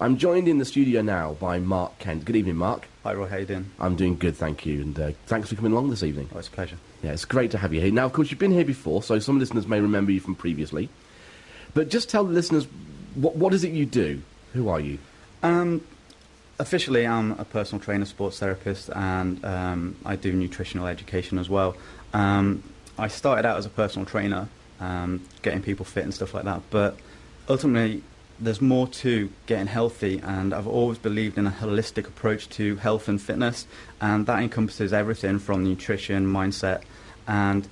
I'm joined in the studio now by Marc Kent. Good evening, Marc. Hi, Roy. How you doing? I'm doing good, thank you, and thanks for coming along this evening. Oh, it's a pleasure. Yeah, it's great to have you here. Now, of course, you've been here before, so some listeners may remember you from previously. But just tell the listeners, what is it you do? Who are you? Officially, I'm a personal trainer, sports therapist, and I do nutritional education as well. I started out as a personal trainer, getting people fit and stuff like that, but ultimately there's more to getting healthy, and I've always believed in a holistic approach to health and fitness, and that encompasses everything from nutrition, mindset, and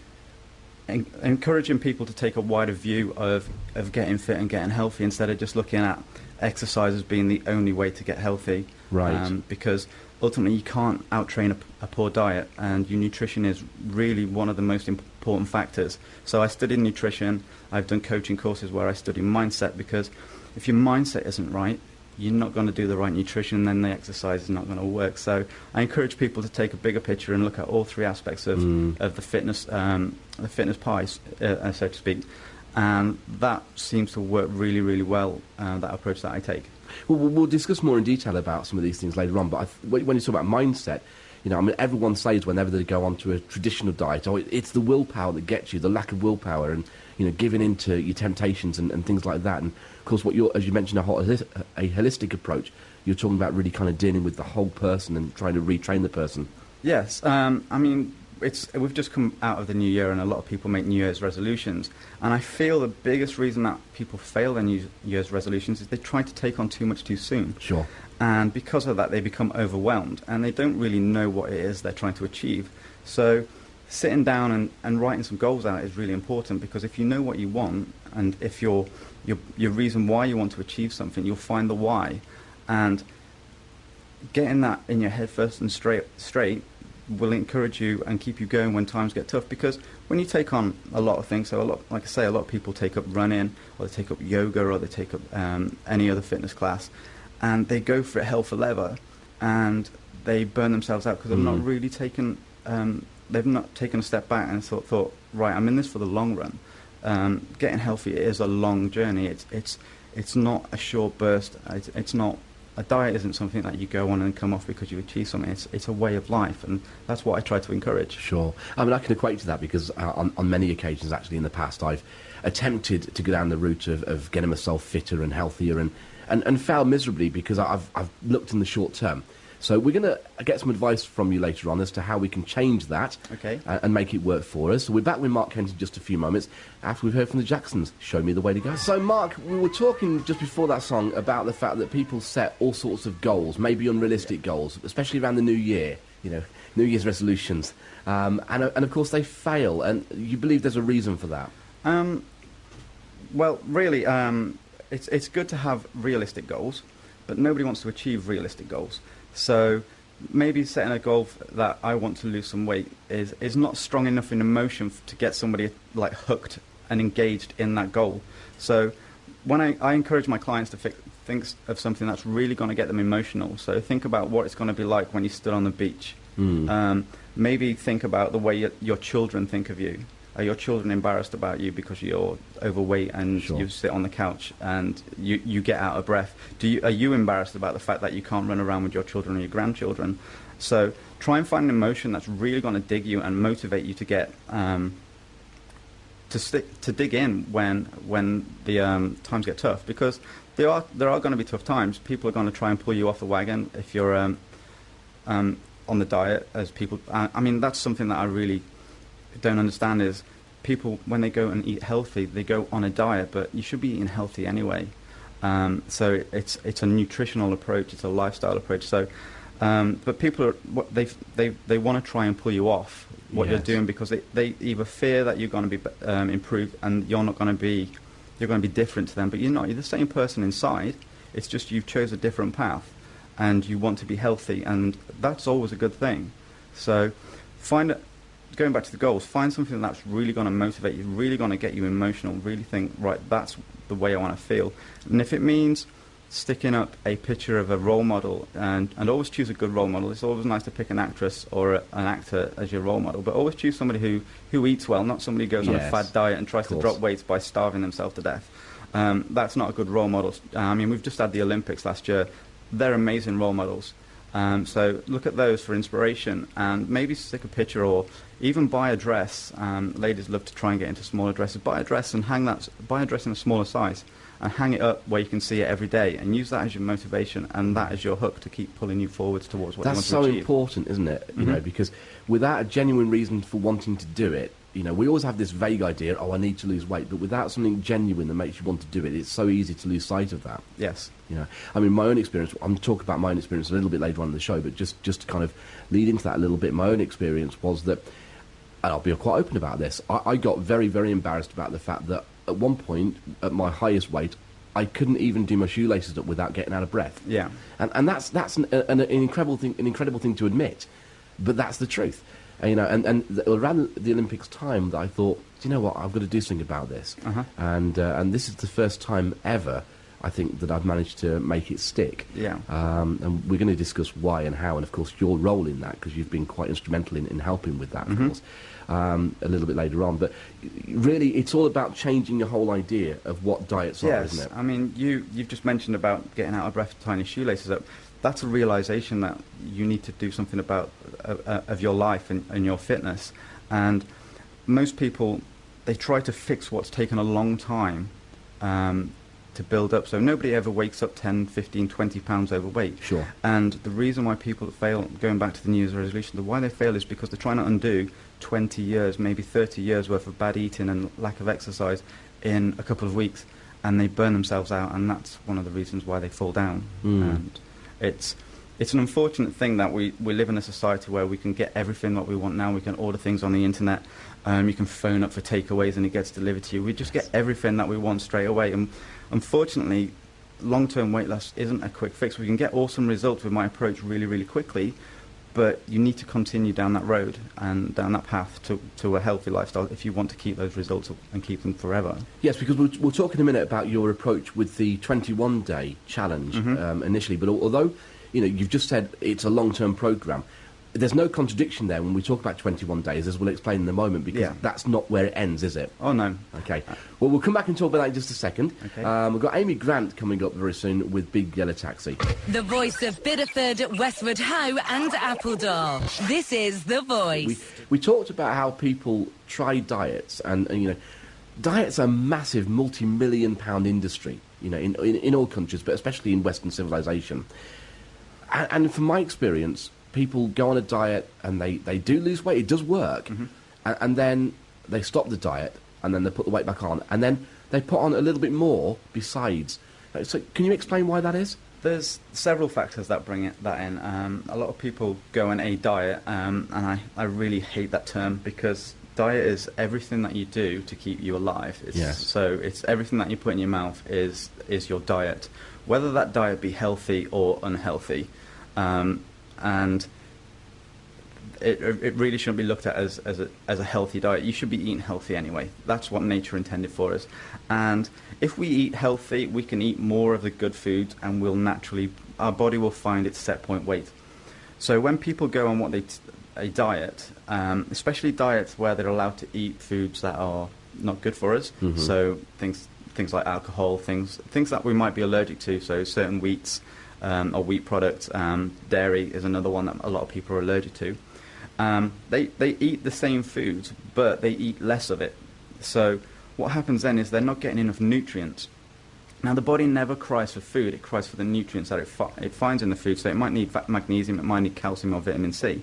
encouraging people to take a wider view of getting fit and getting healthy instead of just looking at exercise as being the only way to get healthy. Right. Because ultimately you can't out-train a poor diet, and your nutrition is really one of the most important factors. So I studied nutrition. I've done coaching courses where I study mindset, because if your mindset isn't right, you're not going to do the right nutrition, then the exercise is not going to work. So I encourage people to take a bigger picture and look at all three aspects of the fitness pie, so to speak. And that seems to work really, really well, that approach that I take. Well, we'll discuss more in detail about some of these things later on, but when you talk about mindset, you know, I mean, everyone says whenever they go onto a traditional diet, oh, it's the willpower that gets you, the lack of willpower, and, you know, giving in to your temptations and things like that. And, of course, as you mentioned, a holistic approach, you're talking about really kind of dealing with the whole person and trying to retrain the person. Yes. I mean, we've just come out of the new year, and a lot of people make New Year's resolutions. And I feel the biggest reason that people fail their New Year's resolutions is they try to take on too much too soon. Sure. And because of that, they become overwhelmed, and they don't really know what it is they're trying to achieve. So sitting down and writing some goals out is really important, because if you know what you want, and if your reason why you want to achieve something, you'll find the why. And getting that in your head first and straight will encourage you and keep you going when times get tough. Because when you take on a lot of things, like I say, a lot of people take up running, or they take up yoga, or they take up any other fitness class, and they go for it hell for leather, and they burn themselves out because they've not really taken a step back and thought, right, I'm in this for the long run. Getting healthy is a long journey. It's not a short burst. It's not. A diet isn't something that you go on and come off because you achieve something. It's a way of life, and that's what I try to encourage. Sure. I mean, I can equate to that, because on many occasions, actually, in the past, I've attempted to go down the route of getting myself fitter and healthier, and failed miserably because I've looked in the short term. So we're going to get some advice from you later on as to how we can change that, okay, and make it work for us. So we're back with Marc Kent in just a few moments after we've heard from the Jacksons. Show me the way to go. So, Marc, we were talking just before that song about the fact that people set all sorts of goals, maybe unrealistic goals, especially around the new year, you know, New Year's resolutions. And of course, they fail. And you believe there's a reason for that? Well, really, it's good to have realistic goals, but nobody wants to achieve realistic goals. So maybe setting a goal that I want to lose some weight is not strong enough in emotion to get somebody like hooked and engaged in that goal. So when I encourage my clients to think of something that's really going to get them emotional. So think about what it's going to be like when you stood on the beach. Maybe think about the way your children think of you. Are your children embarrassed about you because you're overweight and you sit on the couch and you get out of breath? Are you embarrassed about the fact that you can't run around with your children or your grandchildren? So try and find an emotion that's really going to dig you and motivate you to get to dig in when the times get tough, because there are going to be tough times. People are going to try and pull you off the wagon if you're on the diet. As people, I mean, that's something that I really don't understand, is people, when they go and eat healthy, they go on a diet, but you should be eating healthy anyway. So it's a nutritional approach, it's a lifestyle approach. So but people they want to try and pull you off what you're doing, because they either fear that you're going to be improved and you're going to be different to them, but you're not. You're the same person inside. It's just you've chose a different path and you want to be healthy, and that's always a good thing. So going back to the goals, find something that's really going to motivate you, really going to get you emotional, really think, right, that's the way I want to feel. And if it means sticking up a picture of a role model, and always choose a good role model. It's always nice to pick an actress or an actor as your role model, but always choose somebody who eats well, not somebody who goes on a fad diet and tries to drop weight by starving themselves to death. That's not a good role model. I mean, we've just had the Olympics last year. They're amazing role models. So look at those for inspiration, and maybe stick a picture or even buy a dress. Ladies love to try and get into smaller dresses. Buy a dress and buy a dress in a smaller size and hang it up where you can see it every day, and use that as your motivation and that as your hook to keep pulling you forwards towards what you want to achieve. That's so important, isn't it? You know, because without a genuine reason for wanting to do it, you know, we always have this vague idea, I need to lose weight, but without something genuine that makes you want to do it, it's so easy to lose sight of that. Yes. You know, I mean, my own experience, I'm talking about my own experience a little bit later on in the show, but just to kind of lead into that a little bit, my own experience was that, and I'll be quite open about this, I got very, very embarrassed about the fact that at one point, at my highest weight, I couldn't even do my shoelaces up without getting out of breath. Yeah. And that's an incredible thing to admit, but that's the truth. And, you know, and around the Olympics time, that I thought, do you know what, I've got to do something about this. And this is the first time ever, I think, that I've managed to make it stick. Yeah. And we're going to discuss why and how, and of course your role in that, because you've been quite instrumental in helping with that, of course, a little bit later on. But really, it's all about changing your whole idea of what diets are, isn't it? I mean, you've just mentioned about getting out of breath, tying your shoelaces up. That's a realization that you need to do something about of your life and your fitness. And most people, they try to fix what's taken a long time to build up. So nobody ever wakes up 10, 15, 20 pounds overweight. Sure. And the reason why people fail, going back to the New Year's resolution, why they fail is because they're trying to undo 20 years, maybe 30 years worth of bad eating and lack of exercise in a couple of weeks, and they burn themselves out, and that's one of the reasons why they fall down. And it's an unfortunate thing that we live in a society where we can get everything that we want now. We can order things on the internet. You can phone up for takeaways and it gets delivered to you. We just get everything that we want straight away. And unfortunately, long-term weight loss isn't a quick fix. We can get awesome results with my approach really, really quickly, but you need to continue down that road and down that path to a healthy lifestyle if you want to keep those results and keep them forever. Yes, because we'll talk in a minute about your approach with the 21-day challenge initially, but although, you know, you've just said it's a long-term program, there's no contradiction there when we talk about 21 days, as we'll explain in a moment, because that's not where it ends, is it? Oh, no. Okay. Well, we'll come back and talk about that in just a second. Okay. We've got Amy Grant coming up very soon with Big Yellow Taxi. The voice of Bideford, Westward Ho and Appledore. This is The Voice. We talked about how people try diets, and you know, diets are a massive multi-million-pound industry, you know, in all countries, but especially in Western civilization. And from my experience, people go on a diet and they do lose weight. It does work. And then they stop the diet and then they put the weight back on. And then they put on a little bit more besides. So can you explain why that is? There's several factors that bring that in. A lot of people go on a diet, and I really hate that term, because diet is everything that you do to keep you alive. So it's everything that you put in your mouth is your diet, whether that diet be healthy or unhealthy. And it really shouldn't be looked at as a healthy diet. You should be eating healthy anyway. That's what nature intended for us. And if we eat healthy, we can eat more of the good foods, and our body will find its set point weight. So when people go on a diet, especially diets where they're allowed to eat foods that are not good for us, so things like alcohol, things that we might be allergic to, so certain wheats, or wheat products, dairy is another one that a lot of people are allergic to. They eat the same foods, but they eat less of it. So what happens then is they're not getting enough nutrients. Now, the body never cries for food, it cries for the nutrients that it finds in the food. So it might need magnesium, it might need calcium or vitamin C.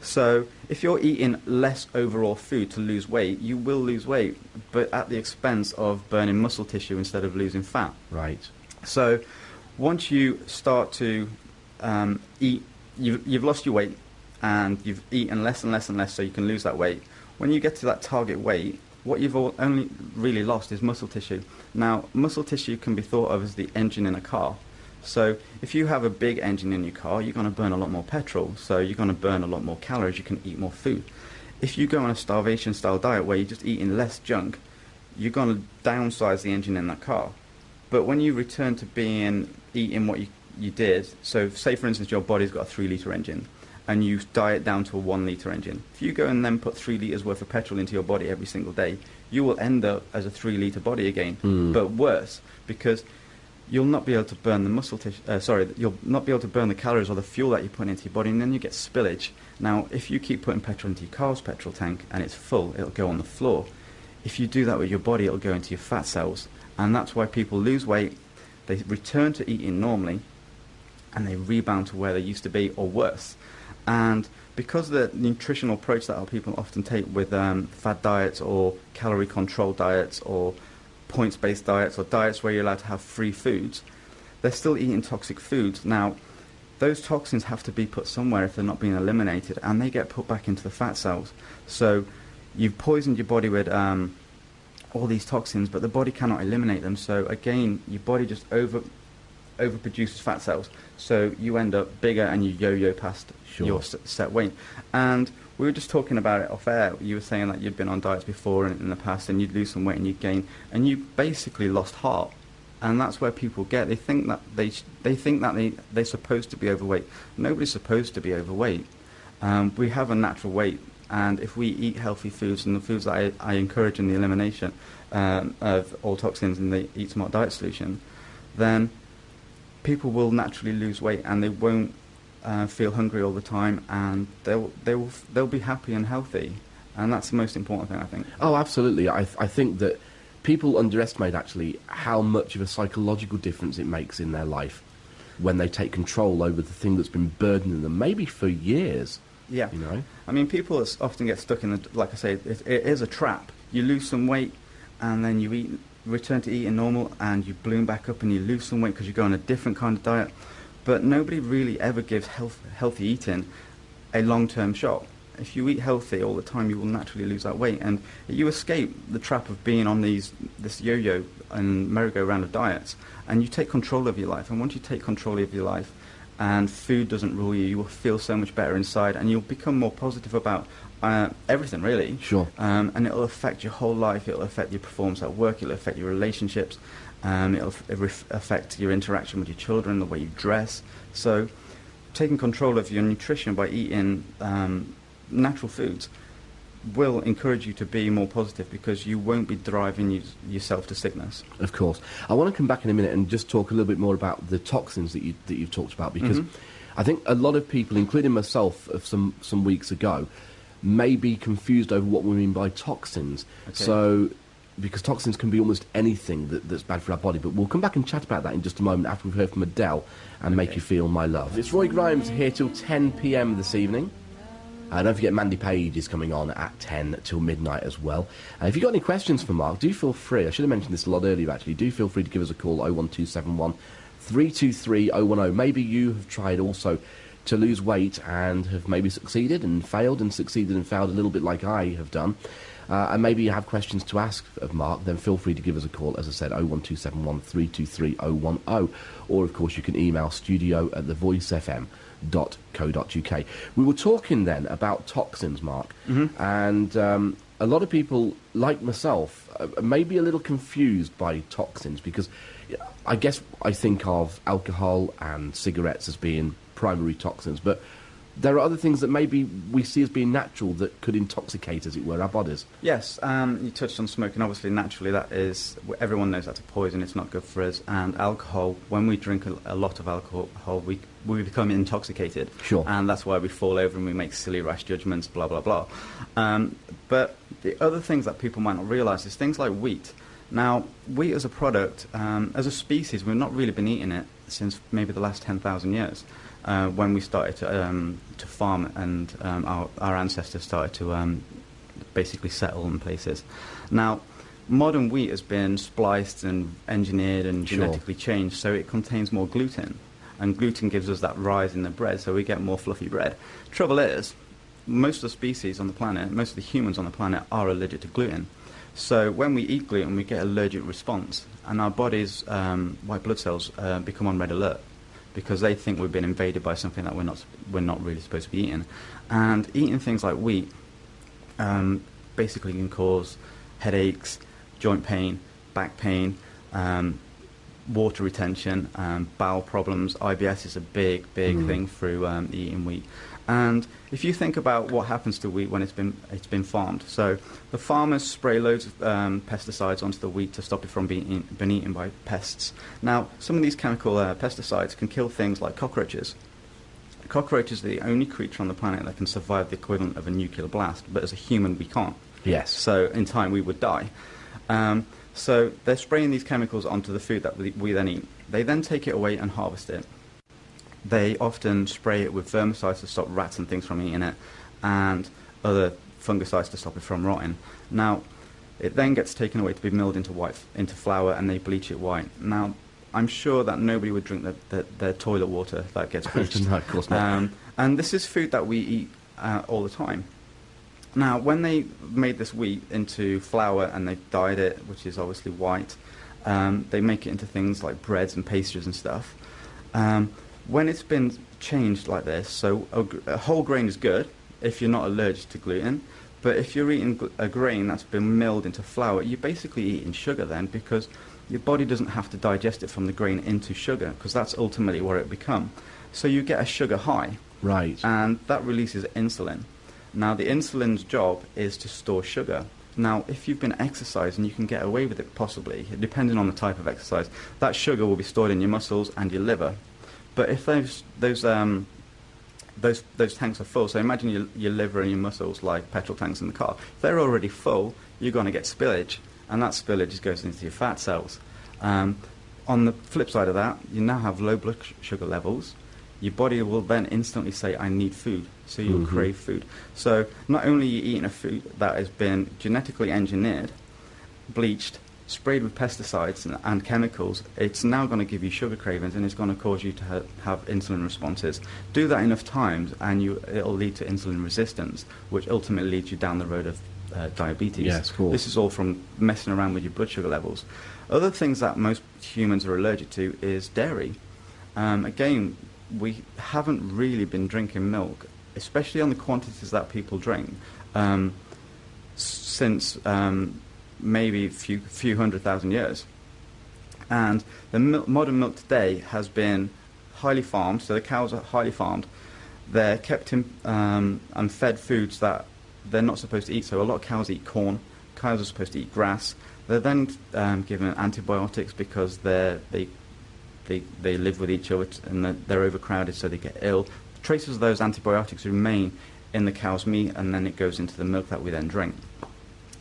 So if you're eating less overall food to lose weight, you will lose weight, but at the expense of burning muscle tissue instead of losing fat. Right. So once you start to eat, you've lost your weight, and you've eaten less and less and less so you can lose that weight. When you get to that target weight, what you've only really lost is muscle tissue. Now, muscle tissue can be thought of as the engine in a car. So if you have a big engine in your car, you're going to burn a lot more petrol, so you're going to burn a lot more calories, you can eat more food. If you go on a starvation-style diet where you're just eating less junk, you're going to downsize the engine in that car. But when you return to eating what you did, so say for instance your body's got a 3-litre engine, and you diet down to a 1 litre engine. If you go and then put 3 litres worth of petrol into your body every single day, you will end up as a 3 litre body again, but worse, because you'll not be able to burn the you'll not be able to burn the calories or the fuel that you put into your body, and then you get spillage. Now, if you keep putting petrol into your car's petrol tank and it's full, it'll go on the floor. If you do that with your body, it'll go into your fat cells, and that's why people lose weight, they return to eating normally, and they rebound to where they used to be, or worse. And because of the nutritional approach that our people often take with fad diets or calorie control diets or points-based diets or diets where you're allowed to have free foods, they're still eating toxic foods. Now, those toxins have to be put somewhere if they're not being eliminated, and they get put back into the fat cells. So you've poisoned your body with all these toxins, but the body cannot eliminate them. So again, your body just overproduces fat cells, so you end up bigger and you yo-yo past your set weight. And we were just talking about it off air. You were saying that you'd been on diets before in the past, and you'd lose some weight and you'd gain, and you basically lost heart. And that's where people get. They think that they're supposed to be overweight. Nobody's supposed to be overweight. We have a natural weight, and if we eat healthy foods and the foods that I encourage in the elimination of all toxins in the Eat Smart Diet solution, then people will naturally lose weight, and they won't feel hungry all the time, and they'll be happy and healthy, and that's the most important thing, I think. Oh, absolutely. I think that people underestimate actually how much of a psychological difference it makes in their life when they take control over the thing that's been burdening them, maybe for years. Yeah. You know? I mean, people often get stuck in like I say, it is a trap. You lose some weight, and then you return to eating normal, and you bloom back up and you lose some weight because you go on a different kind of diet. But nobody really ever gives healthy eating a long-term shot. If you eat healthy all the time, you will naturally lose that weight, and you escape the trap of being on this yo-yo and merry-go-round of diets, and you take control of your life. And once you take control of your life and food doesn't rule you, you will feel so much better inside, and you'll become more positive about everything, really. Sure. And it'll affect your whole life. It'll affect your performance at work. It'll affect your relationships. It'll affect your interaction with your children, the way you dress. So taking control of your nutrition by eating natural foods will encourage you to be more positive, because you won't be driving yourself to sickness. Of course. I want to come back in a minute and just talk a little bit more about the toxins that you've talked about, because I think a lot of people, including myself of some weeks ago, may be confused over what we mean by toxins. Okay. So, because toxins can be almost anything that's bad for our body, but we'll come back and chat about that in just a moment after we've heard from Adele and Make You Feel My Love. It's Roy Grimes here till 10 p.m. this evening. Don't forget Mandy Page is coming on at 10 till midnight as well. If you've got any questions for Mark, do feel free. I should have mentioned this a lot earlier, actually. Do feel free to give us a call, 01271 323 010. Maybe you have tried also to lose weight and have maybe succeeded and failed and succeeded and failed, a little bit like I have done. And maybe you have questions to ask of Mark, then feel free to give us a call, as I said, 01271 323 010. Or, of course, you can email studio@thevoicefm.co.uk. We were talking then about toxins, Mark, and a lot of people, like myself, may be a little confused by toxins, because I guess I think of alcohol and cigarettes as being primary toxins, but there are other things that maybe we see as being natural that could intoxicate, as it were, our bodies. Yes, you touched on smoking. Obviously, naturally, that is, everyone knows that's a poison. It's not good for us. And alcohol, when we drink a lot of alcohol, we become intoxicated. Sure. And that's why we fall over and we make silly, rash judgments, blah, blah, blah. But the other things that people might not realise is things like wheat. Now, wheat as a product, as a species, we've not really been eating it since maybe the last 10,000 years. When we started to farm, and our ancestors started to basically settle in places. Now, modern wheat has been spliced and engineered and genetically changed, so it contains more gluten. And gluten gives us that rise in the bread, so we get more fluffy bread. Trouble is, most of the species on the planet, most of the humans on the planet are allergic to gluten. So when we eat gluten, we get an allergic response, and our body's white blood cells become on red alert, because they think we've been invaded by something that we're not really supposed to be eating. And eating things like wheat basically can cause headaches, joint pain, back pain, water retention, bowel problems. IBS is a big thing through eating wheat. And if you think about what happens to wheat when it's been farmed, so the farmers spray loads of pesticides onto the wheat to stop it from being eaten by pests. Now, some of these chemical pesticides can kill things like cockroaches. Cockroaches are the only creature on the planet that can survive the equivalent of a nuclear blast, but as a human, we can't. Yes. So in time, we would die. So they're spraying these chemicals onto the food that we then eat. They then take it away and harvest it. They often spray it with vermicides to stop rats and things from eating it, and other fungicides to stop it from rotting. Now, it then gets taken away to be milled into flour, and they bleach it white. Now, I'm sure that nobody would drink their toilet water that gets bleached. No, of course not. And this is food that we eat all the time. Now, when they made this wheat into flour and they dyed it, which is obviously white, they make it into things like breads and pastries and stuff. When it's been changed like this, so a whole grain is good if you're not allergic to gluten, but if you're eating a grain that's been milled into flour, you're basically eating sugar then, because your body doesn't have to digest it from the grain into sugar, because that's ultimately what it become. So you get a sugar high. Right. And that releases insulin. Now, the insulin's job is to store sugar. Now, if you've been exercising, you can get away with it, possibly, depending on the type of exercise. That sugar will be stored in your muscles and your liver. But if those tanks are full, so imagine your liver and your muscles like petrol tanks in the car. If they're already full, you're going to get spillage, and that spillage just goes into your fat cells. On the flip side of that, you now have low blood sugar levels. Your body will then instantly say, I need food, so you'll crave food. So not only are you eating a food that has been genetically engineered, bleached, sprayed with pesticides and chemicals, it's now going to give you sugar cravings, and it's going to cause you to have insulin responses. Do that enough times and it'll lead to insulin resistance, which ultimately leads you down the road of diabetes. Yes, cool. This is all from messing around with your blood sugar levels. Other things that most humans are allergic to is dairy. Again, we haven't really been drinking milk, especially on the quantities that people drink, since maybe a few 100,000 years. And the modern milk today has been highly farmed, so the cows are highly farmed. They're kept in and fed foods that they're not supposed to eat. So a lot of cows eat corn. Cows are supposed to eat grass. They're then given antibiotics because they live with each other and they're overcrowded, so they get ill. Traces of those antibiotics remain in the cow's meat, and then it goes into the milk that we then drink.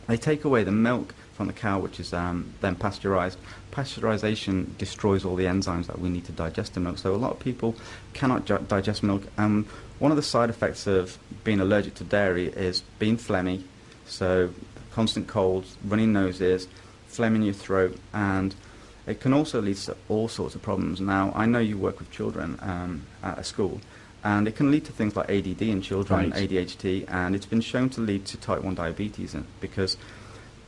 They take away the milk from the cow, which is then pasteurized. Pasteurization destroys all the enzymes that we need to digest the milk, so a lot of people cannot digest milk. One of the side effects of being allergic to dairy is being phlegmy, so constant colds, running noses, phlegm in your throat, and it can also lead to all sorts of problems. Now, I know you work with children at a school, and it can lead to things like ADD in children, right. ADHD, and it's been shown to lead to type 1 diabetes because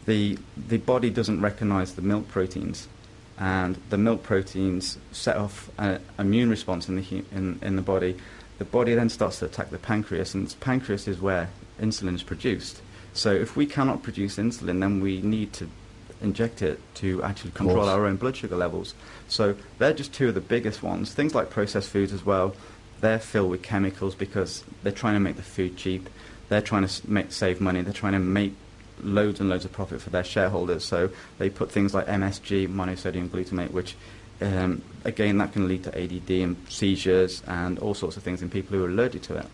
the body doesn't recognize the milk proteins, and the milk proteins set off an immune response in the body. The body then starts to attack the pancreas, and the pancreas is where insulin is produced. So if we cannot produce insulin, then we need to inject it to actually control our own blood sugar levels. So they're just two of the biggest ones. Things like processed foods as well, they're filled with chemicals because they're trying to make the food cheap. They're trying to save money. They're trying to make loads and loads of profit for their shareholders. So they put things like MSG, monosodium glutamate, which again, that can lead to ADD and seizures and all sorts of things in people who are allergic to it.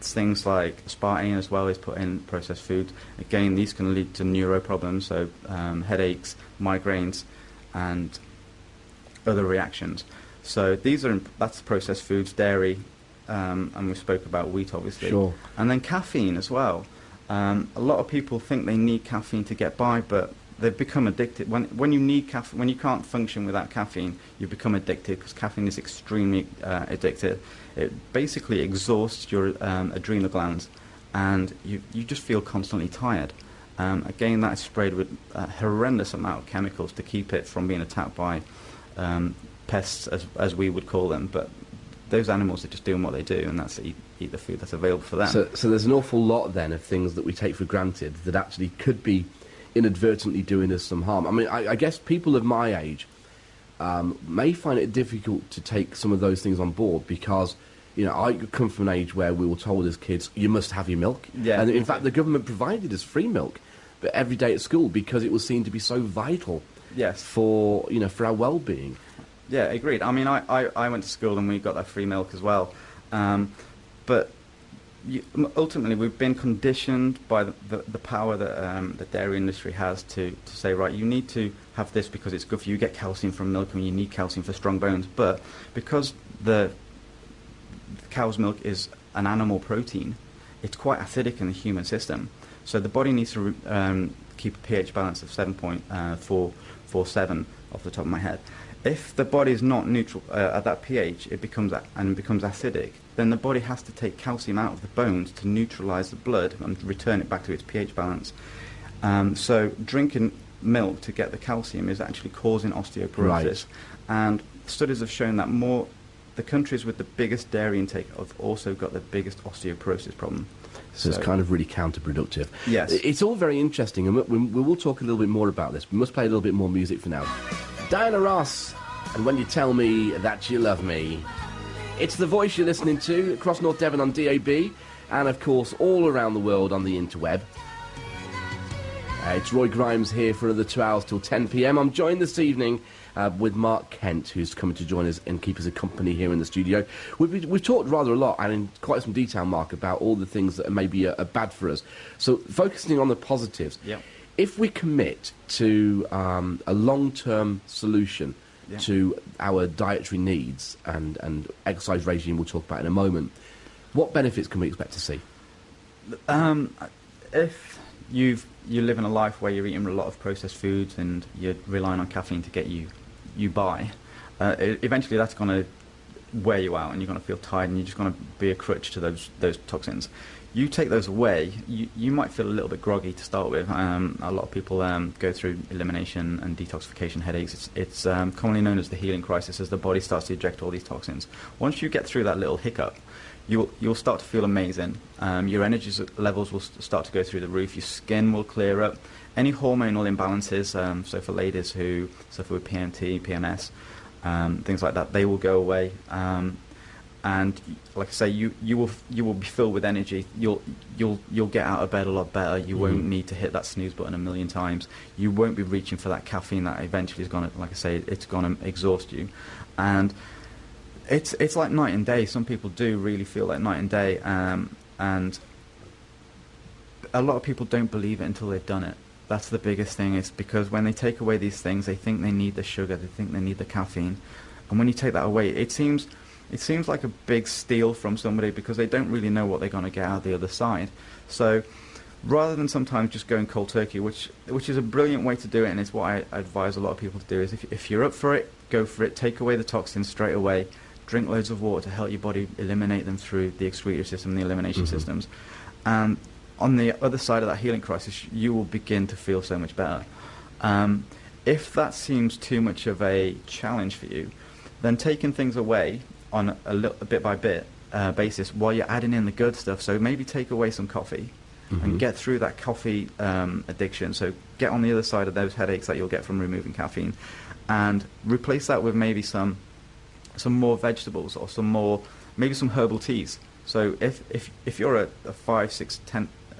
Things like aspartame as well is put in processed foods. Again, these can lead to neuro problems, so headaches, migraines, and other reactions. So that's processed foods, dairy, and we spoke about wheat, obviously. Sure. And then caffeine as well. A lot of people think they need caffeine to get by, but they've become addicted. When you need caffeine, when you can't function without caffeine, you become addicted because caffeine is extremely addictive. It basically exhausts your adrenal glands, and you just feel constantly tired. Again, that is sprayed with a horrendous amount of chemicals to keep it from being attacked by pests, as we would call them. But those animals are just doing what they do, and that's eat the food that's available for them. So there's an awful lot then of things that we take for granted that actually could be inadvertently doing us some harm. I mean, I guess people of my age, may find it difficult to take some of those things on board because, you know, I come from an age where we were told as kids, you must have your milk. Yeah. And in fact, the government provided us free milk, but every day at school because it was seen to be so vital. Yes. For, you know, for our well-being. Yeah, agreed. I mean, I went to school and we got that free milk as well. But ultimately, we've been conditioned by the power that the dairy industry has to say, right, you need to have this because it's good for you. You get calcium from milk and you need calcium for strong bones. But because the cow's milk is an animal protein, it's quite acidic in the human system. So the body needs to keep a pH balance of 7.447 off the top of my head. If the body is not neutral at that pH, it becomes acidic. Then the body has to take calcium out of the bones to neutralize the blood and return it back to its pH balance. So drinking milk to get the calcium is actually causing osteoporosis. Right. And studies have shown that the countries with the biggest dairy intake have also got the biggest osteoporosis problem. So it's kind of really counterproductive. Yes. It's all very interesting, and we will talk a little bit more about this. We must play a little bit more music for now. Diana Ross, and When You Tell Me That You Love Me. It's the voice you're listening to across North Devon on DAB, and of course all around the world on the interweb. It's Roy Grimes here for another 2 hours till 10 p.m. I'm joined this evening with Marc Kent, who's coming to join us and keep us a company here in the studio. We've talked rather a lot and in quite some detail, Marc, about all the things that maybe are bad for us. So focusing on the positives, if we commit to a long-term solution to our dietary needs and exercise regime we'll talk about in a moment, what benefits can we expect to see? If you live in a life where you're eating a lot of processed foods and you're relying on caffeine to get you by, eventually that's going to wear you out and you're going to feel tired and you're just going to be a crutch to those toxins. You take those away, you might feel a little bit groggy to start with. A lot of people go through elimination and detoxification headaches. It's commonly known as the healing crisis as the body starts to eject all these toxins. Once you get through that little hiccup, you'll start to feel amazing. Your energy levels will start to go through the roof. Your skin will clear up. Any hormonal imbalances, so for ladies who suffer with PMT, PMS, things like that, they will go away. And like I say, you will be filled with energy. You'll get out of bed a lot better. You won't need to hit that snooze button a million times. You won't be reaching for that caffeine that eventually is going to, like I say, it's going to exhaust you. And it's like night and day. Some people do really feel like night and day, and a lot of people don't believe it until they've done it. That's the biggest thing. It's because when they take away these things, they think they need the sugar, they think they need the caffeine, and when you take that away, it seems like a big steal from somebody because they don't really know what they're going to get out the other side. So rather than sometimes just going cold turkey, which is a brilliant way to do it, and it's what I advise a lot of people to do, is if you're up for it, go for it. Take away the toxins straight away. Drink loads of water to help your body eliminate them through the excretory system, the elimination systems. And on the other side of that healing crisis, you will begin to feel so much better. If that seems too much of a challenge for you, then taking things away on a bit by bit basis while you're adding in the good stuff. So maybe take away some coffee and get through that coffee addiction. So get on the other side of those headaches that you'll get from removing caffeine, and replace that with maybe some more vegetables or maybe some herbal teas. So if you're a 5, 6,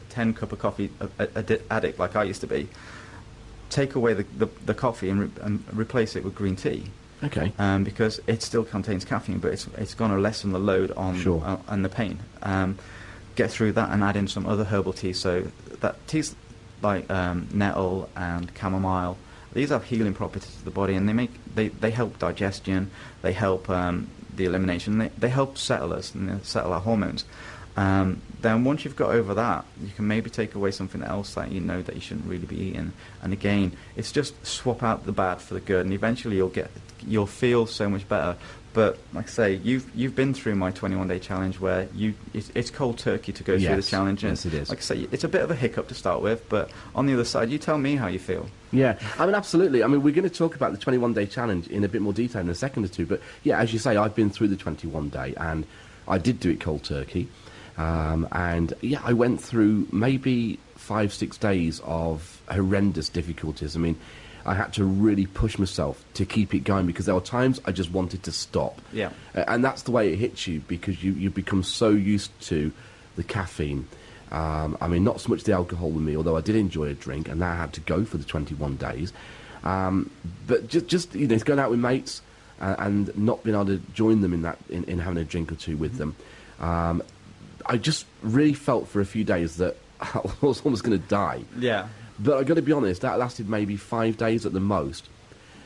10 cup of coffee addict like I used to be, take away the coffee and replace it with green tea. Okay. Because it still contains caffeine, but it's going to lessen the load on the pain. Get through that and add in some other herbal teas. So that teas like nettle and chamomile, these have healing properties to the body, and they help digestion. They help the elimination. They help settle us and settle our hormones. Then once you've got over that, you can maybe take away something else that you know that you shouldn't really be eating. And again, it's just swap out the bad for the good, and eventually you'll feel so much better. But like I say, you've been through my 21-day challenge where it's cold turkey to go through the challenge. Yes, it is. Like I say, it's a bit of a hiccup to start with, but on the other side, you tell me how you feel. Yeah, I mean, absolutely. I mean, we're going to talk about the 21-day challenge in a bit more detail in a second or two. But yeah, as you say, I've been through the 21-day, and I did do it cold turkey. And yeah, I went through maybe 5-6 days of horrendous difficulties. I mean, I had to really push myself to keep it going because there were times I just wanted to stop. Yeah. And that's the way it hits you because you become so used to the caffeine. I mean, not so much the alcohol with me, although I did enjoy a drink, and that had to go for the 21 days. But just you know, going out with mates and not being able to join them in having a drink or two with them, I just really felt for a few days that I was almost going to die. Yeah. But I've got to be honest, that lasted maybe 5 days at the most.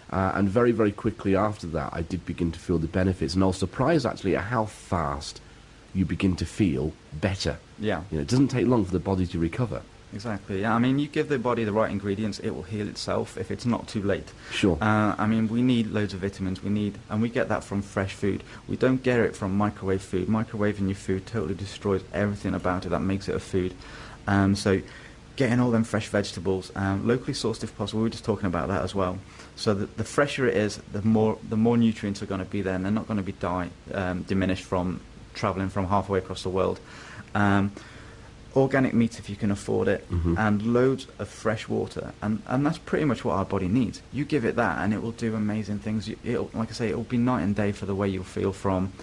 And very, very quickly after that, I did begin to feel the benefits. And I was surprised, actually, at how fast you begin to feel better. Yeah. You know, it doesn't take long for the body to recover. Exactly. Yeah. I mean, you give the body the right ingredients, it will heal itself if it's not too late. Sure. I mean, we need loads of vitamins. And we get that from fresh food. We don't get it from microwave food. Microwaving your food totally destroys everything about it that makes it a food. So getting all them fresh vegetables, locally sourced if possible. We were just talking about that as well. So the fresher it is, the more nutrients are going to be there, and they're not going to be diminished from travelling from halfway across the world. Organic meat if you can afford it, and loads of fresh water, and that's pretty much what our body needs. You give it that and it will do amazing things. Like I say, it will be night and day for the way you'll feel from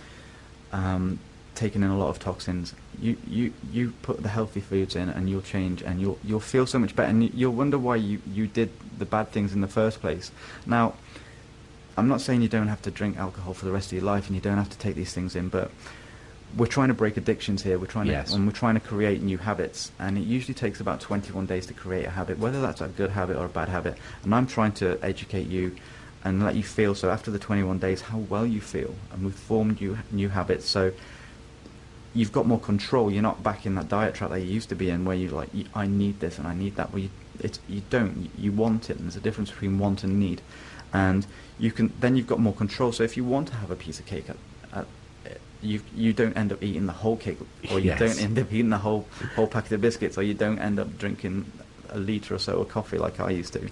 taking in a lot of toxins. You put the healthy foods in and you'll change, and you'll feel so much better, and you'll wonder why you did the bad things in the first place. Now, I'm not saying you don't have to drink alcohol for the rest of your life and you don't have to take these things in, but we're trying to break addictions here. We're trying to create new habits, and it usually takes about 21 days to create a habit, whether that's a good habit or a bad habit. And I'm trying to educate you and let you feel, so after the 21 days, how well you feel, and we've formed new habits. So you've got more control. You're not back in that diet trap that you used to be in, where you're like, I need this and I need that. Well, you don't. You want it, and there's a difference between want and need. And you've got more control. So if you want to have a piece of cake you don't end up eating the whole cake, or you don't end up eating the whole packet of biscuits, or you don't end up drinking a litre or so of coffee like I used to,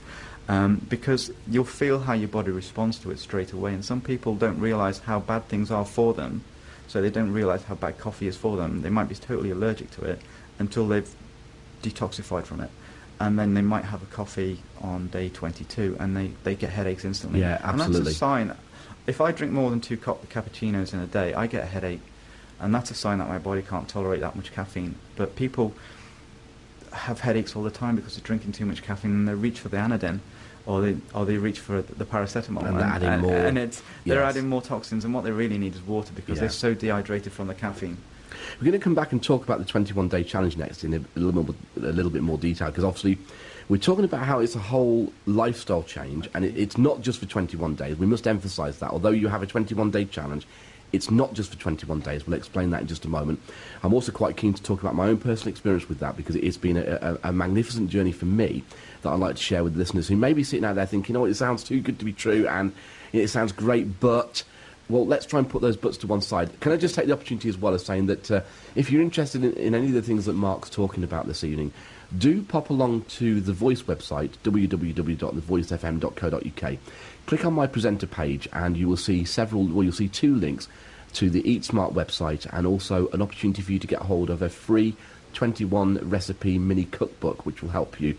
because you'll feel how your body responds to it straight away. And some people don't realise how bad things are for them, so they don't realise how bad coffee is for them. They might be totally allergic to it until they've detoxified from it, and then they might have a coffee on day 22 and they get headaches instantly. Yeah, absolutely. And that's a sign. If I drink more than 2 cappuccinos in a day, I get a headache, and that's a sign that my body can't tolerate that much caffeine. But people have headaches all the time because they're drinking too much caffeine, and they reach for the Anodin, or they reach for the paracetamol, and they're adding more. And they're adding more toxins, and what they really need is water because they're so dehydrated from the caffeine. We're going to come back and talk about the 21-day challenge next in a little bit more detail, because obviously we're talking about how it's a whole lifestyle change, and it's not just for 21 days. We must emphasise that. Although you have a 21-day challenge, it's not just for 21 days. We'll explain that in just a moment. I'm also quite keen to talk about my own personal experience with that, because it's been a magnificent journey for me that I'd like to share with listeners who may be sitting out there thinking, it sounds too good to be true, and it sounds great, but... Well, let's try and put those buts to one side. Can I just take the opportunity as well as saying that if you're interested in any of the things that Mark's talking about this evening, do pop along to the Voice website, www.thevoicefm.co.uk. Click on my presenter page and you will see you'll see 2 links to the Eat Smart website, and also an opportunity for you to get hold of a free 21 recipe mini cookbook, which will help you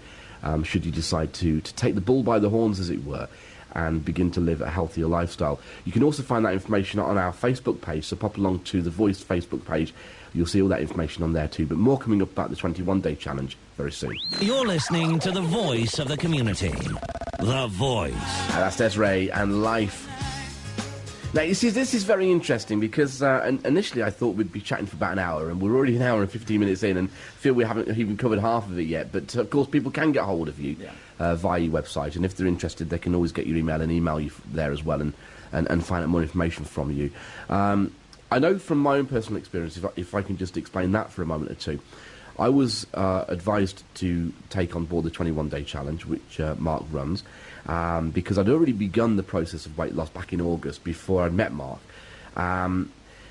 should you decide to take the bull by the horns, as it were, and begin to live a healthier lifestyle. You can also find that information on our Facebook page, so pop along to the Voice Facebook page. You'll see all that information on there too, but more coming up about the 21-day challenge very soon. You're listening to the voice of the community, The Voice. That's Desiree and Life. Now, you see, this is very interesting because initially I thought we'd be chatting for about an hour, and we're already an hour and 15 minutes in and feel we haven't even covered half of it yet. But, of course, people can get hold of you via your website, and if they're interested, they can always get your email and email you there as well and find out more information from you. I know from my own personal experience, if I can just explain that for a moment or two, I was advised to take on board the 21-day challenge, which Mark runs, because I'd already begun the process of weight loss back in August before I'd met Mark. Now,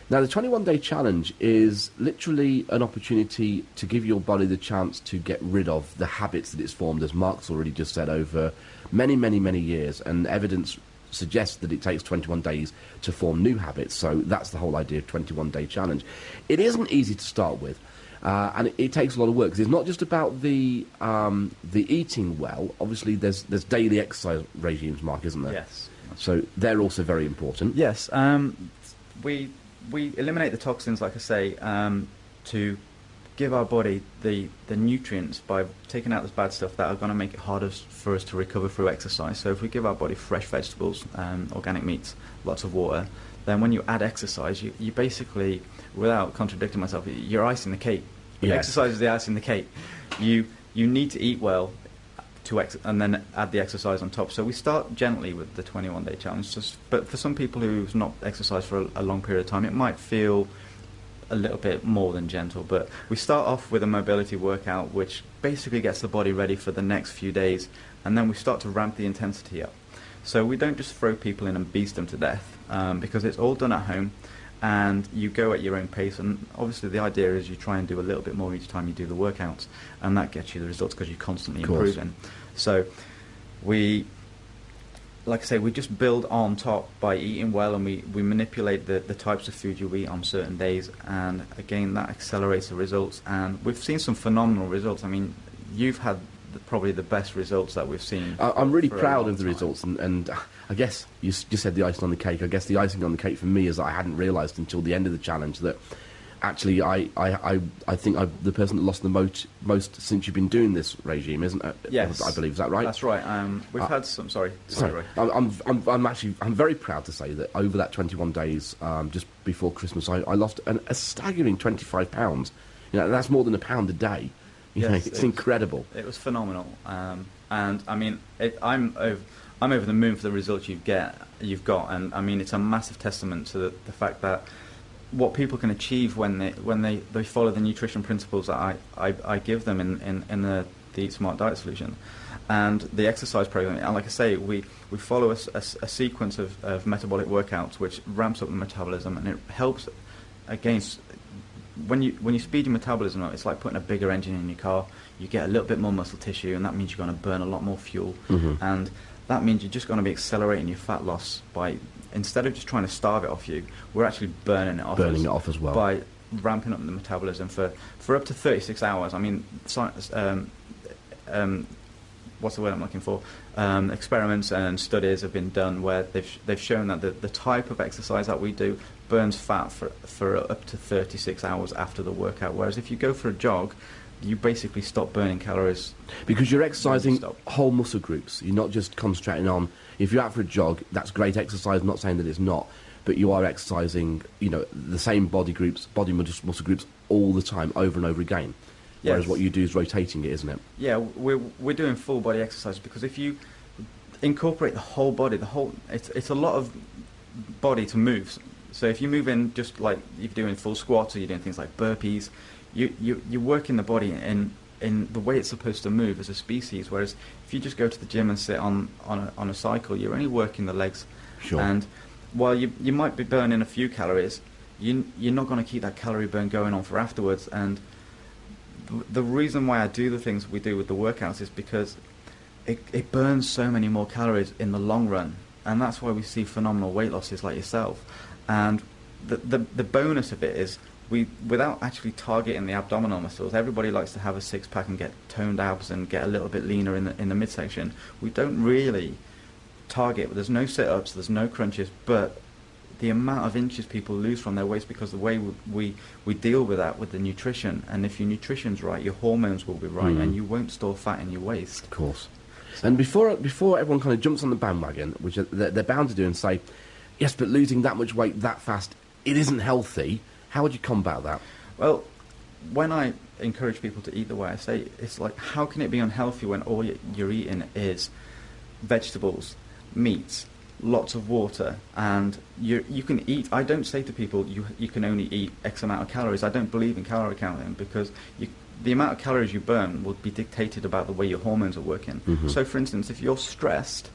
the 21-day challenge is literally an opportunity to give your body the chance to get rid of the habits that it's formed, as Mark's already just said, over many, many, many years, and evidence suggests that it takes 21 days to form new habits. So that's the whole idea of 21-day challenge. It isn't easy to start with. And it takes a lot of work, 'cause it's not just about the eating well. Obviously, there's daily exercise regimes, Mark, isn't there? Yes. So they're also very important. Yes. We eliminate the toxins, like I say, to give our body the nutrients by taking out this bad stuff that are going to make it harder for us to recover through exercise. So if we give our body fresh vegetables, organic meats, lots of water, then when you add exercise, you basically, without contradicting myself, you're icing the cake. Yes. Exercise is the icing the cake. You need to eat well and then add the exercise on top. So we start gently with the 21-day challenge. But for some people who've not exercised for a long period of time, it might feel a little bit more than gentle. But we start off with a mobility workout, which basically gets the body ready for the next few days, and then we start to ramp the intensity up. So we don't just throw people in and beast them to death, because it's all done at home, and you go at your own pace. And obviously the idea is you try and do a little bit more each time you do the workouts, and that gets you the results because you're constantly improving. So like I say, we just build on top by eating well, and we manipulate the types of food you eat on certain days, and again that accelerates the results. And we've seen some phenomenal results. I mean, you've had probably the best results that we've seen. I'm really proud of the results, and I guess you just said the icing on the cake. I guess the icing on the cake for me is that I hadn't realised until the end of the challenge that actually I think I'm the person that lost the most since you've been doing this regime, isn't it? Yes, I believe. Is that right? That's right. We've had some. Sorry. I'm very proud to say that over that 21 days, just before Christmas, I lost a staggering 25 pounds. That's more than £1 a day. It's incredible. It was phenomenal, and I mean, I'm over the moon for the results you've got, and I mean, it's a massive testament to the fact that what people can achieve when they follow the nutrition principles that I give them in the Eat Smart Diet solution, and the exercise program. And like I say, we follow a sequence of metabolic workouts which ramps up the metabolism, and it helps against. When you speed your metabolism up, it's like putting a bigger engine in your car. You get a little bit more muscle tissue, and that means you're going to burn a lot more fuel. Mm-hmm. And that means you're just going to be accelerating your fat loss by, instead of just trying to starve it off you, we're actually burning it off as well by ramping up the metabolism for up to 36 hours. I mean, what's the word I'm looking for? Experiments and studies have been done where they've shown that the type of exercise that we do burns fat for up to 36 hours after the workout. Whereas if you go for a jog, you basically stop burning calories. Because you're exercising whole muscle groups. You're not just concentrating on, if you're out for a jog, that's great exercise, I'm not saying that it's not, but you are exercising, the same body muscle groups all the time, over and over again. Yes. Whereas what you do is rotating it, isn't it? Yeah, we're doing full body exercise, because if you incorporate the whole body, it's a lot of body to move. So if you move in just like you're doing full squats, or you're doing things like burpees, you're working the body in the way it's supposed to move as a species. Whereas if you just go to the gym and sit on a cycle, you're only working the legs. Sure. And while you might be burning a few calories, you're not going to keep that calorie burn going on for afterwards. And the reason why I do the things we do with the workouts is because it burns so many more calories in the long run, and that's why we see phenomenal weight losses like yourself. And the bonus of it is without actually targeting the abdominal muscles. Everybody likes to have a six-pack and get toned abs and get a little bit leaner in the midsection. We don't really target. There's no sit-ups, there's no crunches, but the amount of inches people lose from their waist, because the way we deal with that with the nutrition, and if your nutrition's right, your hormones will be right, and you won't store fat in your waist. Of course. And before everyone kind of jumps on the bandwagon, which they're bound to do, and say, yes, but losing that much weight that fast, it isn't healthy. How would you combat that? Well, when I encourage people to eat the way I say, it's like, how can it be unhealthy when all you're eating is vegetables, meats, lots of water, and you can eat. I don't say to people you can only eat X amount of calories. I don't believe in calorie counting, because the amount of calories you burn will be dictated about the way your hormones are working. Mm-hmm. So for instance, if you're stressed,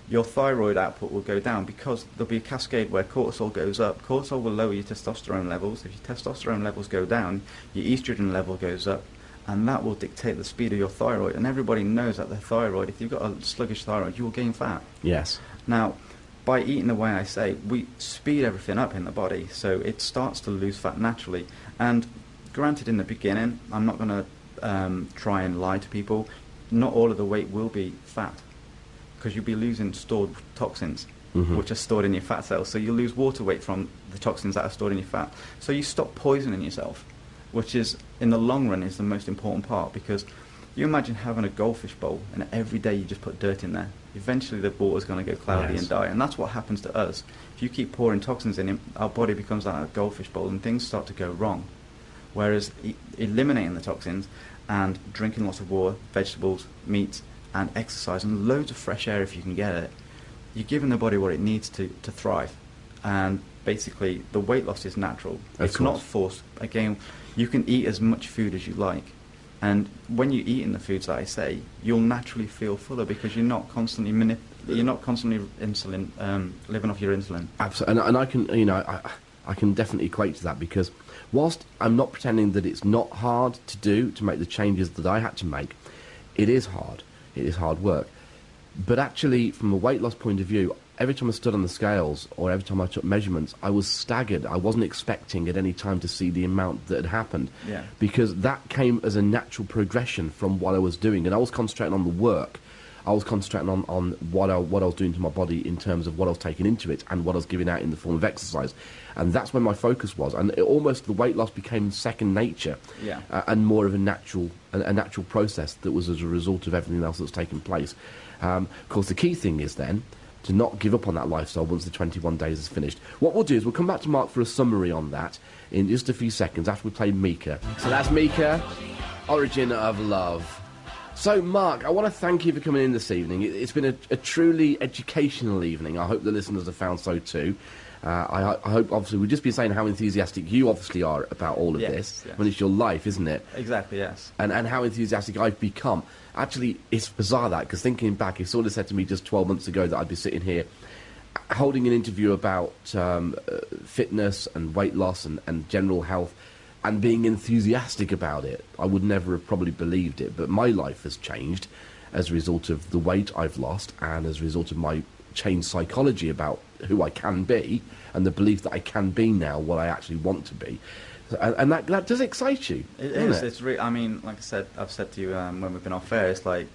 your thyroid output will go down, because there'll be a cascade where cortisol goes up. Cortisol will lower your testosterone levels. If your testosterone levels go down, your estrogen level goes up, and that will dictate the speed of your thyroid. And everybody knows that the thyroid, if you've got a sluggish thyroid, you will gain fat. Yes. Now, by eating the way I say, we speed everything up in the body, so it starts to lose fat naturally. And granted, in the beginning, I'm not going to try and lie to people. Not all of the weight will be fat, because you'll be losing stored toxins, which are stored in your fat cells. So you'll lose water weight from the toxins that are stored in your fat. So you stop poisoning yourself, which is, in the long run, is the most important part, because you imagine having a goldfish bowl and every day you just put dirt in there. Eventually the water's going to go cloudy and die, and that's what happens to us. If you keep pouring toxins in, our body becomes like a goldfish bowl and things start to go wrong. Whereas eliminating the toxins and drinking lots of water, vegetables, meats, and exercise, and loads of fresh air if you can get it, you're giving the body what it needs to thrive. And basically the weight loss is natural. It's not forced. Again, you can eat as much food as you like. And when you eat in the foods that I say, you'll naturally feel fuller, because you're not constantly insulin, living off your insulin. Absolutely, and I can, I can definitely equate to that, because whilst I'm not pretending that it's not hard to do, to make the changes that I had to make, it is hard. It is hard work. But actually, from a weight loss point of view, every time I stood on the scales or every time I took measurements, I was staggered. I wasn't expecting at any time to see the amount that had happened, because that came as a natural progression from what I was doing. And I was concentrating on the work. I was concentrating on what I was doing to my body in terms of what I was taking into it and what I was giving out in the form of exercise. And that's where my focus was. And the weight loss became second nature, and more of a natural process that was as a result of everything else that was taking place. Of course, the key thing is then to not give up on that lifestyle once the 21 days is finished. What we'll do is we'll come back to Mark for a summary on that in just a few seconds after we play Mika. So that's Mika, Origin of Love. So, Mark, I want to thank you for coming in this evening. It's been a truly educational evening. I hope the listeners have found so too. I hope, obviously, we've just been saying how enthusiastic you obviously are about all of this. Yes. When it's your life, isn't it? Exactly, yes. And how enthusiastic I've become. Actually, it's bizarre that, because thinking back, if someone had said to me just 12 months ago that I'd be sitting here holding an interview about fitness and weight loss and general health and being enthusiastic about it, I would never have probably believed it. But my life has changed as a result of the weight I've lost and as a result of my changed psychology about who I can be and the belief that I can be now what I actually want to be. And that does excite you. It is. It's really. I mean, like I said, I've said to you when we've been off air, it's like,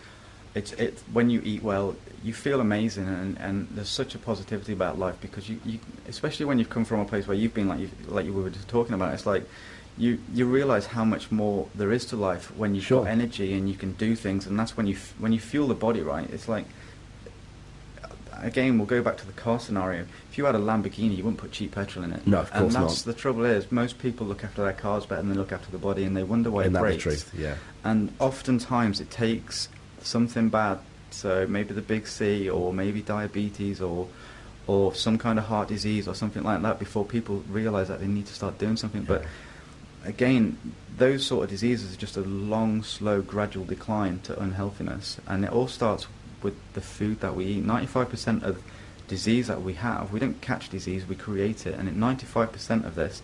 it's when you eat well, you feel amazing, and there's such a positivity about life, because you especially when you've come from a place where you've been like you were just talking about. It's like you realise how much more there is to life when you've got energy and you can do things, and that's when you fuel the body right. It's like, again, we'll go back to the car scenario. If you had a Lamborghini, you wouldn't put cheap petrol in it. No, of course not. And that's the trouble is, most people look after their cars better than they look after the body, and they wonder why it breaks. That's the truth, yeah. And oftentimes it takes something bad, so maybe the big C, or maybe diabetes, or some kind of heart disease, or something like that, before people realise that they need to start doing something. But again, those sort of diseases are just a long, slow, gradual decline to unhealthiness, and it all starts with the food that we eat. 95% of disease that we have, we don't catch disease, we create it, and 95% of this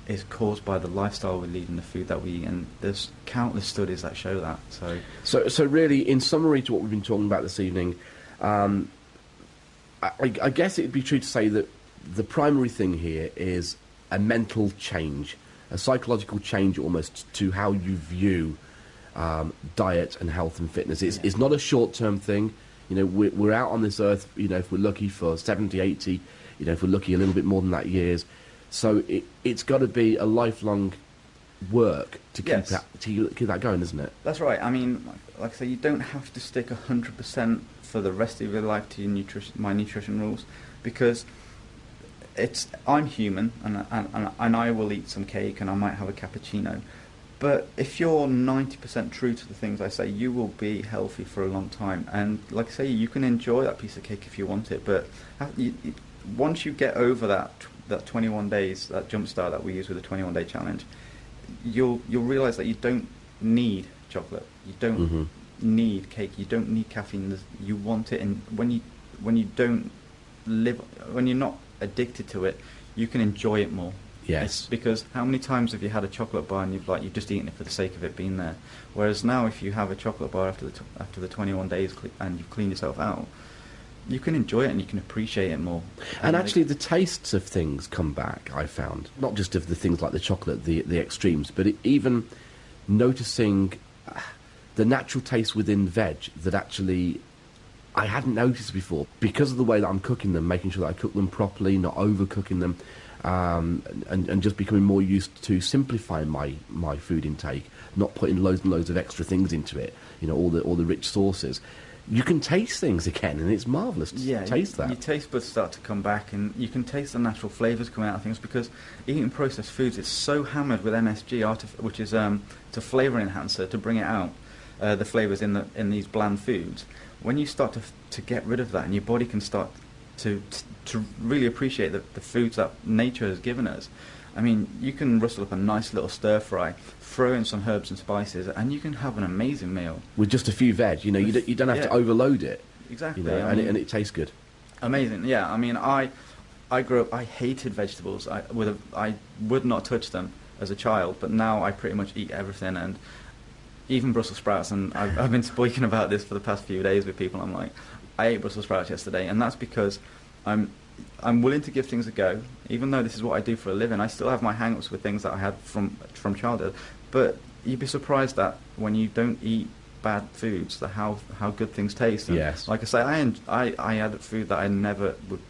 is caused by the lifestyle we lead and the food that we eat, and there's countless studies that show that. So really, in summary to what we've been talking about this evening, I guess it'd be true to say that the primary thing here is a mental change, a psychological change almost, to how you view diet and health and fitness. It's not a short-term thing. We're out on this earth, if we're lucky, for 70, 80, if we're lucky a little bit more than that, years. So it's got to be a lifelong work to keep that going, isn't it? That's right. I mean, like I say, you don't have to stick 100% for the rest of your life to your my nutrition rules, because I'm human, and I will eat some cake and I might have a cappuccino. But if you're 90% true to the things I say, you will be healthy for a long time. And like I say, you can enjoy that piece of cake if you want it. But once you get over that 21 days, that jump start that we use with the 21-day challenge, you'll realise that you don't need chocolate. You don't need cake. You don't need caffeine. You want it, and when you don't live, when you're not addicted to it, you can enjoy it more. Yes. Because how many times have you had a chocolate bar and you've just eaten it for the sake of it being there? Whereas now, if you have a chocolate bar after the 21 days and you've cleaned yourself out, you can enjoy it and you can appreciate it more. And actually, the tastes of things come back, I found. Not just of the things like the chocolate, the extremes, but even noticing the natural taste within veg that actually I hadn't noticed before. Because of the way that I'm cooking them, making sure that I cook them properly, not overcooking them, and just becoming more used to simplifying my food intake, not putting loads and loads of extra things into it, all the rich sauces. You can taste things again, and it's marvellous to taste that. Your taste buds start to come back, and you can taste the natural flavours coming out of things, because eating processed foods, it's so hammered with MSG, which is a flavour enhancer to bring it out, the flavours in these bland foods. When you start to get rid of that, and your body can start to really appreciate the foods that nature has given us. I mean, you can rustle up a nice little stir fry, throw in some herbs and spices, and you can have an amazing meal with just a few veg. You don't have to overload it. Exactly, and it tastes good. Amazing, yeah. I mean, I grew up. I hated vegetables. I would not touch them as a child, but now I pretty much eat everything, and even Brussels sprouts. And I've been speaking about this for the past few days with people. I'm like, I ate Brussels sprouts yesterday, and that's because I'm willing to give things a go, even though this is what I do for a living. I still have my hang-ups with things that I had from childhood. But you'd be surprised that when you don't eat bad foods, that how good things taste. And yes. Like I say, I had food that I never would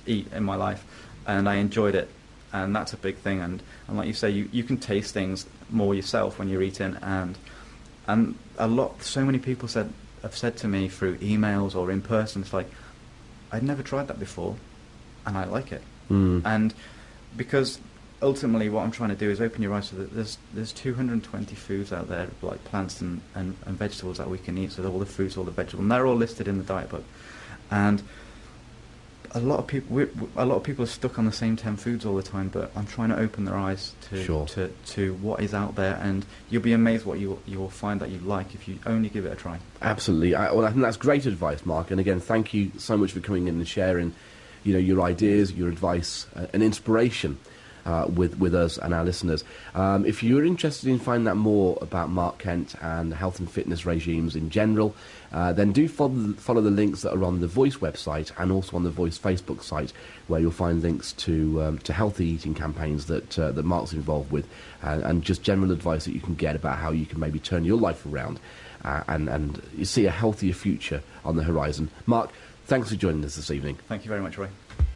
eat in my life, and I enjoyed it, and that's a big thing. And like you say, you can taste things more yourself when you're eating, and so many people have said to me through emails or in person, it's like, I'd never tried that before, and I like it. And because ultimately what I'm trying to do is open your eyes to there's 220 foods out there, like plants and vegetables that we can eat. So all the fruits, all the vegetables, and they're all listed in the diet book. And a lot of people are stuck on the same 10 foods all the time, but I'm trying to open their eyes to what is out there, and you'll be amazed what you'll find that you like if you only give it a try. Absolutely. I think that's great advice, Mark. And again, thank you so much for coming in and sharing, your ideas, your advice, and inspiration with us and our listeners. If you're interested in finding out more about Marc Kent and health and fitness regimes in general, then do follow the links that are on the Voice website and also on the Voice Facebook site, where you'll find links to healthy eating campaigns that Mark's involved with, and just general advice that you can get about how you can maybe turn your life around and you see a healthier future on the horizon. Mark, thanks for joining us this evening. Thank you very much, Roy.